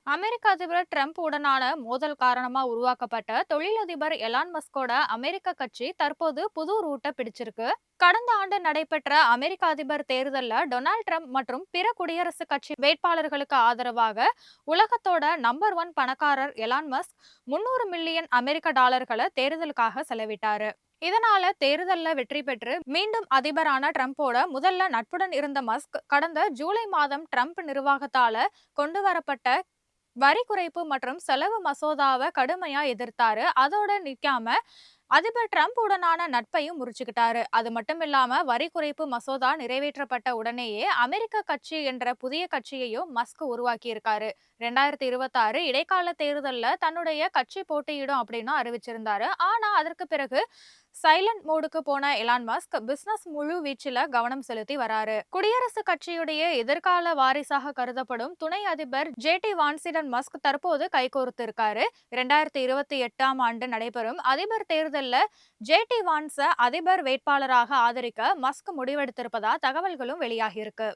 அமெரிக்க அதிபர் ட்ரம்ப் உடனான மோதல் காரணமா உருவாக்கப்பட்ட தொழிலதிபர் எலான் மஸ்கோட அமெரிக்க கட்சி தற்போது புது ரூட்டை பிடிச்சிருக்கு. கடந்த ஆண்டு நடைபெற்ற அமெரிக்க அதிபர் தேர்தல்ல டொனால்ட் ட்ரம்ப் மற்றும் பிற குடியரசுக் கட்சி வேட்பாளர்களுக்கு ஆதரவாக உலகத்தோட நம்பர் ஒன் பணக்காரர் எலான் மஸ்க் 300 மில்லியன் அமெரிக்க டாலர்களை தேர்தலுக்காக செலவிட்டாரு. இதனால தேர்தல்ல வெற்றி பெற்று மீண்டும் அதிபரான ட்ரம்போட முதல்ல நட்புடன் இருந்த மஸ்க் கடந்த ஜூலை மாதம் ட்ரம்ப் நிர்வாகத்தால கொண்டுவரப்பட்ட வரி குறைப்பு மற்றும் செலவு மசோதாவை கடுமையா எதிர்த்தாரு. அதோட நிக்காம அதிபர் ட்ரம்ப் உடனான நட்பையும் முறிச்சுக்கிட்டாரு. அது மட்டும் இல்லாம வரி குறைப்பு மசோதா நிறைவேற்றப்பட்ட உடனேயே அமெரிக்க கட்சி என்ற புதிய கட்சியையும் மஸ்க் உருவாக்கி இருக்காரு. 2026 இடைக்கால தேர்தல்ல தன்னுடைய கட்சி போட்டியிடும் அப்படின்னு அறிவிச்சிருந்தாரு. ஆனா அதற்கு பிறகு சைலண்ட் மோடுக்கு போன எலான் மஸ்க் பிசினஸ் முழு வீச்சில கவனம் செலுத்தி வராரு. குடியரசுக் கட்சியுடைய எதிர்கால வாரிசாக கருதப்படும் துணை அதிபர் ஜே.டி. வான்சிடன் மஸ்க் தற்போது கைகோர்த்து இருக்காரு. 2028ஆம் ஆண்டு நடைபெறும் அதிபர் தேர்தல்ல ஜே.டி. வான்ஸ அதிபர் வேட்பாளராக ஆதரிக்க மஸ்க் முடிவெடுத்திருப்பதா தகவல்களும் வெளியாகியிருக்கு.